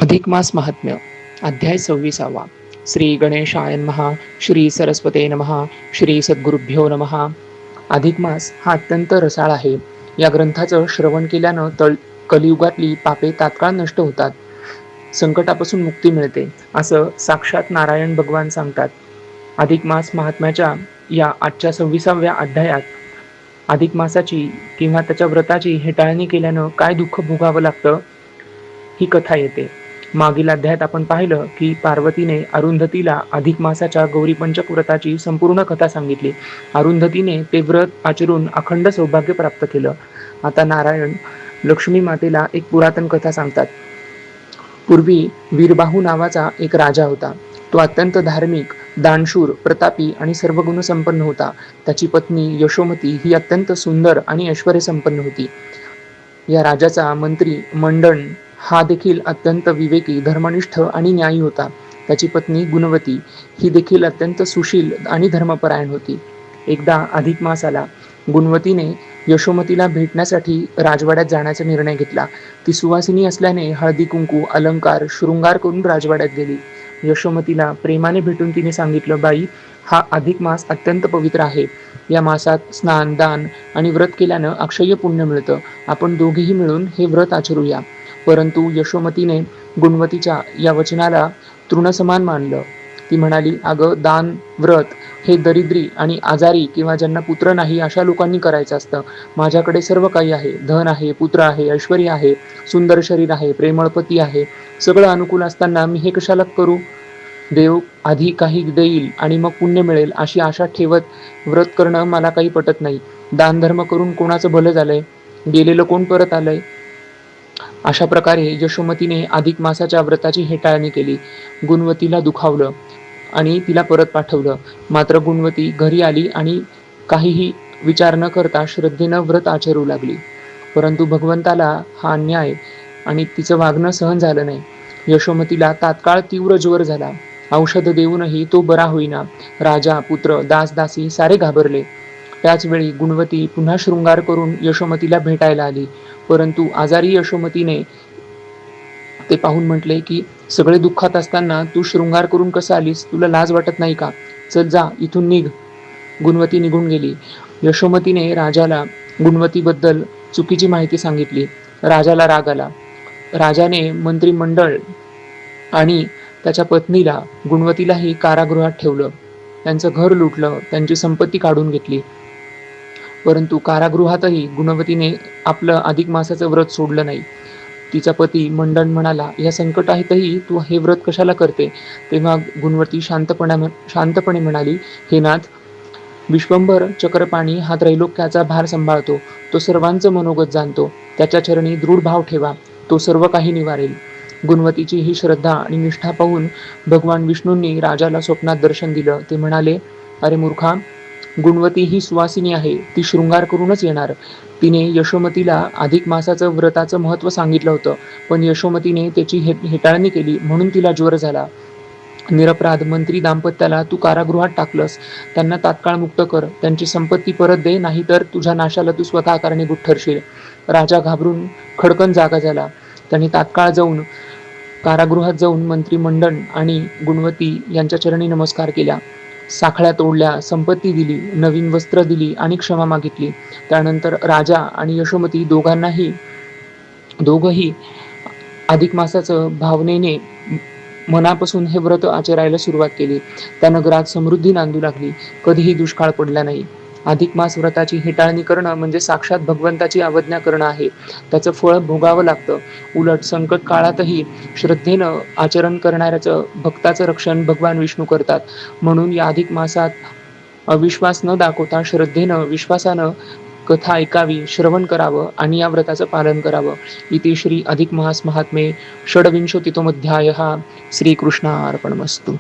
अधिक मास महात्म्य अध्याय 26. श्री गणेशाय नमः. श्री सरस्वते नमः. श्री सद्गुरुभ्यो नमः. अधिक मास हा अत्यंत रसाळ आहे. या ग्रंथाचं श्रवण केल्यानं कलियुगातली पापे तात्काळ नष्ट होतात, संकटापासून मुक्ती मिळते, असं साक्षात नारायण भगवान सांगतात. अधिक मास महात्म्याच्या या आजच्या 26व्या अध्यायात अधिक मासाची किंवा त्याच्या व्रताची हेटाळणी केल्यानं काय दुःख भोगावं लागतं ही कथा येते. मागील अध्यायात आपण पाहिलं की पार्वतीने अरुंधतीला अधिक मासाच्या गौरीपंचक व्रताची संपूर्ण कथा सांगितली. अरुंधतीने ते व्रत आचरून अखंड सौभाग्य प्राप्त केलं. आता नारायण लक्ष्मी मातेला एक पुरातन कथा सांगतात. पूर्वी वीरबाहू नावाचा एक राजा होता. तो अत्यंत धार्मिक, दानशूर, प्रतापी आणि सर्व गुण संपन्न होता. त्याची पत्नी यशोमती ही अत्यंत सुंदर आणि ऐश्वर्य संपन्न होती. या राजाचा मंत्री मंडन हा देखील अत्यंत विवेकी, धर्मनिष्ठ आणि न्यायी होता. त्याची पत्नी गुणवती ही देखील अत्यंत सुशील आणि धर्मपरायण होती. एकदा अधिक मास आला. गुणवतीने यशोमतीला भेटण्यासाठी राजवाड्यात जाण्याचा निर्णय घेतला. ती सुवासिनी असल्याने हळदी कुंकू, अलंकार, शृंगार करून राजवाड्यात गेली. यशोमतीला प्रेमाने भेटून तिने सांगितलं, बाई, हा अधिक मास अत्यंत पवित्र आहे. या मासात स्नान, दान आणि व्रत केल्यानं अक्षय्य पुण्य मिळतं. आपण दोघेही मिळून हे व्रत आचरूया. परंतु यशोमतीने गुणवतीच्या या वचनाला तृणसमान मानलं. ती म्हणाली, अगं, दान व्रत हे दरिद्री आणि आजारी किंवा ज्यांना पुत्र नाही अशा लोकांनी करायचं असतं. माझ्याकडे सर्व काही आहे. धन आहे, पुत्र आहे, ऐश्वर्य आहे, सुंदर शरीर आहे, प्रेमळ पती आहे. सगळं अनुकूल असताना मी हे कशाला करू? देव आधी काही देईल आणि मग पुण्य मिळेल अशी आशा ठेवत व्रत करणं मला काही पटत नाही. दानधर्म करून कोणाचं भलं झालंय? गेलेलं कोण परत आलंय? अशा प्रकारे यशोमतीने अधिक मासाच्या व्रताची हेटाळणी केली. गुणवतीला दुखावलं आणि तिला परत पाठवलं. मात्र गुणवती घरी आली आणि काहीही विचार न करता श्रद्धेनं व्रत आचरू लागली. परंतु भगवंताला हा अन्याय आणि तिचं वागणं सहन झालं नाही. यशोमतीला तात्काळ तीव्र ज्वर झाला. औषध देऊनही तो बरा होईना. राजा, पुत्र, दास दासी सारे घाबरले. त्याच वेळी गुणवती पुन्हा शृंगार करून यशोमतीला भेटायला आली. परंतु आजारी यशोमतीने ते पाहून म्हटले की, सगळे दुःखात असताना तू शृंगार करून कसं आलीस? तुला लाज वाटत नाही का? चल, जा इथून निघ. गुणवती निघून गेली. यशोमतीने राजाला गुणवतीबद्दल चुकीची माहिती सांगितली. राजाला राग आला. राजाने मंत्रिमंडळ आणि त्याच्या पत्नीला, गुणवतीलाही कारागृहात ठेवलं. त्यांचं घर लुटलं, त्यांची संपत्ती काढून घेतली. परंतु कारागृहातही गुणवतीने आपलं अधिक मासाचं व्रत सोडलं नाही. तिचा पती मंडन म्हणाला, या संकटातही तू हे व्रत कशाला करते? तेव्हा गुणवती शांतपणे म्हणाली, हे नाथ, विश्वंभर चक्रपाणी हा त्रैलोक्याचा भार सांभाळतो. तो सर्वांचं मनोगत जाणतो. त्याच्या चरणी दृढ भाव ठेवा, तो सर्व काही निवारेल. गुणवतीची ही श्रद्धा आणि निष्ठा पाहून भगवान विष्णूंनी राजाला स्वप्नात दर्शन दिलं. ते म्हणाले, अरे मूर्खा, गुणवती ही सुवासिनी आहे. ती शृंगार करूनच येणार. तिने यशोमतीला अधिक मासाचं व्रताचं महत्त्व सांगितलं होतं, पण यशोमतीने त्याची हेटाळणी केली म्हणून तिला ज्वर झाला. निरपराध मंत्री दाम्पत्याला तू कारागृहात टाकलंस. त्यांना तात्काळ मुक्त कर. त्यांची संपत्ती परत दे, नाहीतर तुझ्या नाशाला तू स्वतः कारणीभूत ठरशील. राजा घाबरून खडकन जागा झाला. त्याने तात्काळ कारागृहात जाऊन मंत्रिमंडळ आणि गुणवती यांच्या चरणी नमस्कार केला. साखळ्या तोडल्या, संपत्ती दिली, नवीन वस्त्र दिली आणि क्षमा मागितली. त्यानंतर राजा आणि यशोमती दोघंही अधिक मासाचं भावनेने मनापासून हे व्रत आचरायला सुरुवात केली. त्या नगरात समृद्धी नांदू लागली. कधीही दुष्काळ पडला नाही. अधिक मास व्रताची हेटाळणी करणं म्हणजे साक्षात भगवंताची अवज्ञा करणं आहे. त्याचं फळ भोगावं लागतं. उलट संकट काळातही श्रद्धेनं आचरण करणाऱ्याचं, भक्ताचं रक्षण भगवान विष्णू करतात. म्हणून या अधिक मासात अविश्वास न दाखवता श्रद्धेनं, विश्वासानं कथा ऐकावी, श्रवण करावं आणि या व्रताचं पालन करावं. इति श्री अधिक मास महात्म्ये षड्विंशतितमोऽध्यायः. श्रीकृष्णार्पणमस्तु.